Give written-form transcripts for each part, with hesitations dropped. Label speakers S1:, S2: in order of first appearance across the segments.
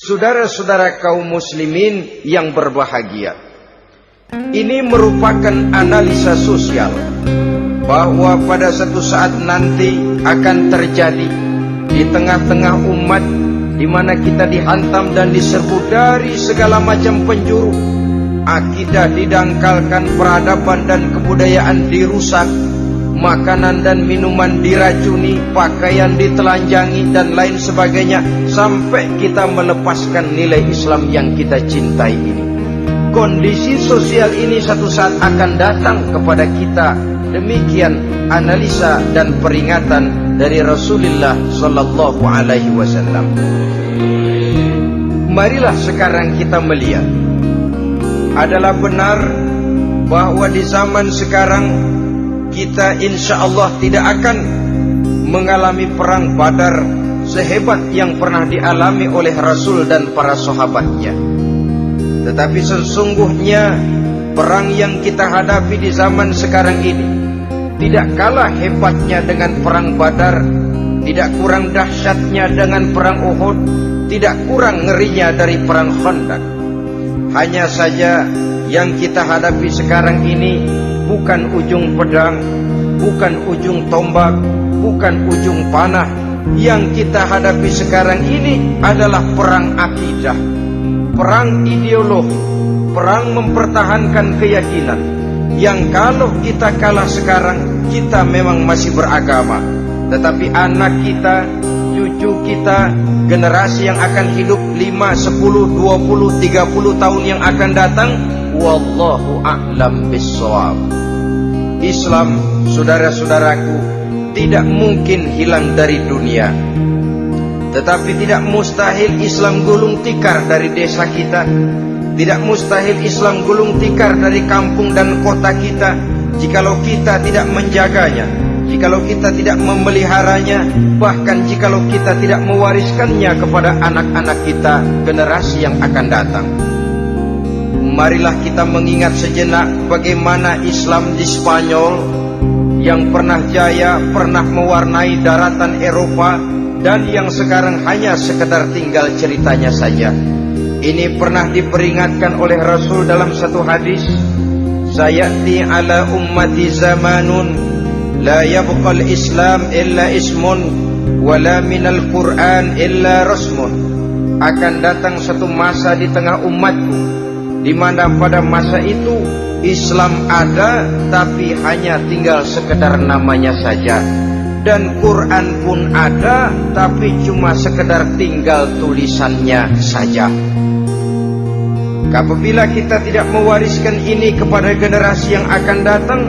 S1: Saudara-saudara kaum muslimin yang berbahagia, ini merupakan analisa sosial bahwa pada satu saat nanti akan terjadi di tengah-tengah umat di mana kita dihantam dan diserbu dari segala macam penjuru. Akidah didangkalkan, peradaban dan kebudayaan dirusak, makanan dan minuman diracuni, pakaian ditelanjangi dan lain sebagainya, sampai kita melepaskan nilai Islam yang kita cintai ini. Kondisi sosial ini satu saat akan datang kepada kita. Demikian analisa dan peringatan dari Rasulullah sallallahu alaihi wasallam. Marilah sekarang kita melihat, adalah benar bahwa di zaman sekarang kita insya Allah tidak akan mengalami perang Badar sehebat yang pernah dialami oleh Rasul dan para sahabatnya. Tetapi sesungguhnya perang yang kita hadapi di zaman sekarang ini tidak kalah hebatnya dengan perang Badar, tidak kurang dahsyatnya dengan perang Uhud, tidak kurang ngerinya dari perang Khandaq. Hanya saja yang kita hadapi sekarang ini bukan ujung pedang, bukan ujung tombak, bukan ujung panah. Yang kita hadapi sekarang ini adalah perang akidah, perang ideologi, perang mempertahankan keyakinan. Yang kalau kita kalah sekarang, kita memang masih beragama, tetapi anak kita, cucu kita, generasi yang akan hidup 5, 10, 20, 30 tahun yang akan datang, wallahu a'lam bissawab. Islam, saudara-saudaraku, tidak mungkin hilang dari dunia. Tetapi tidak mustahil Islam gulung tikar dari desa kita. Tidak mustahil Islam gulung tikar dari kampung dan kota kita, jikalau kita tidak menjaganya, jikalau kita tidak memeliharanya, bahkan jikalau kita tidak mewariskannya kepada anak-anak kita, generasi yang akan datang. Marilah kita mengingat sejenak bagaimana Islam di Spanyol yang pernah jaya, pernah mewarnai daratan Eropa, dan yang sekarang hanya sekedar tinggal ceritanya saja. Ini pernah diperingatkan oleh Rasul dalam satu hadis, sayati ala ummati zamanun la yabqal Islam illa ismun wala minal Quran illa rasmun. Akan datang satu masa di tengah umatku di mana pada masa itu Islam ada tapi hanya tinggal sekedar namanya saja, dan Quran pun ada tapi cuma sekedar tinggal tulisannya saja. Apabila kita tidak mewariskan ini kepada generasi yang akan datang,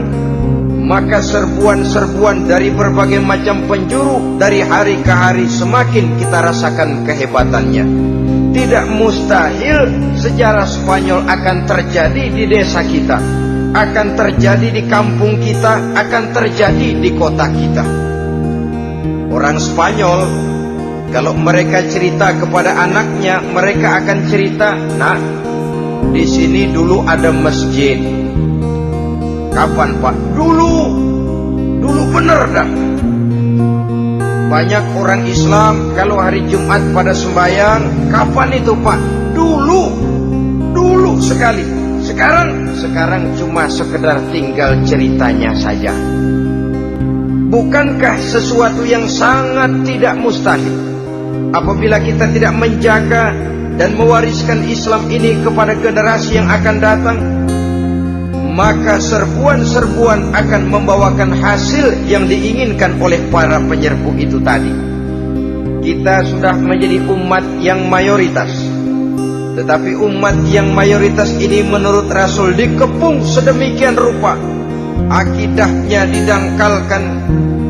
S1: maka serbuan-serbuan dari berbagai macam penjuru dari hari ke hari semakin kita rasakan kehebatannya. Tidak mustahil sejarah Spanyol akan terjadi di desa kita, akan terjadi di kampung kita, akan terjadi di kota kita. Orang Spanyol, kalau mereka cerita kepada anaknya, mereka akan cerita, "Nak, di sini dulu ada masjid." Kapan, Pak? Dulu bener dah. Banyak orang Islam kalau hari Jumat pada sembahyang, kapan itu, Pak? Dulu sekali. Sekarang cuma sekedar tinggal ceritanya saja. Bukankah sesuatu yang sangat tidak mustahil apabila kita tidak menjaga dan mewariskan Islam ini kepada generasi yang akan datang? Maka serbuan-serbuan akan membawakan hasil yang diinginkan oleh para penyerbu itu tadi. Kita sudah menjadi umat yang mayoritas, tetapi umat yang mayoritas ini menurut Rasul dikepung sedemikian rupa, akidahnya didangkalkan,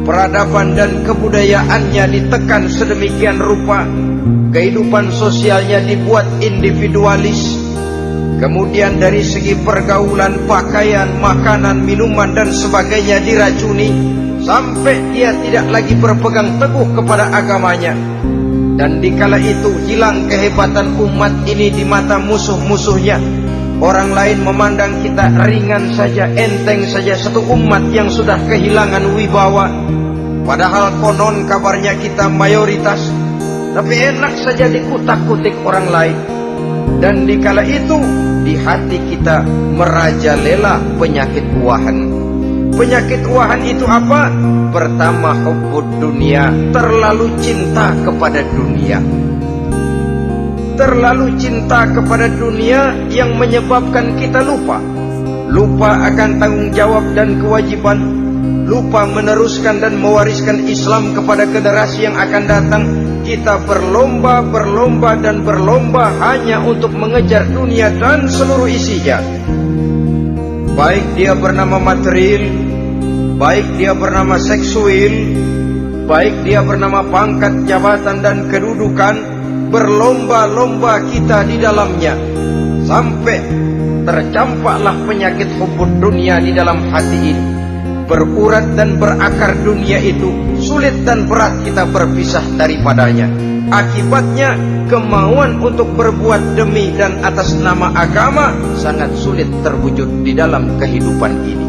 S1: peradaban dan kebudayaannya ditekan sedemikian rupa, kehidupan sosialnya dibuat individualis. Kemudian dari segi pergaulan, pakaian, makanan, minuman dan sebagainya diracuni, sampai dia tidak lagi berpegang teguh kepada agamanya. Dan dikala itu hilang kehebatan umat ini di mata musuh-musuhnya. Orang lain memandang kita ringan saja, enteng saja, satu umat yang sudah kehilangan wibawa. Padahal konon kabarnya kita mayoritas, tapi enak saja dikutak-kutik orang lain. Dan dikala itu di hati kita merajalela penyakit uahan. Penyakit uahan itu apa? Pertama, hubbud dunia, terlalu cinta kepada dunia. Terlalu cinta kepada dunia yang menyebabkan kita lupa akan tanggung jawab dan kewajiban, lupa meneruskan dan mewariskan Islam kepada generasi yang akan datang. Kita berlomba hanya untuk mengejar dunia dan seluruh isinya. Baik dia bernama material, baik dia bernama seksual, baik dia bernama pangkat, jabatan dan kedudukan, berlomba-lomba kita di dalamnya. Sampai tercampaklah penyakit hubbud dunia di dalam hati ini. Berurat dan berakar dunia itu, sulit dan berat kita berpisah daripadanya. Akibatnya kemauan untuk berbuat demi dan atas nama agama sangat sulit terwujud di dalam kehidupan ini.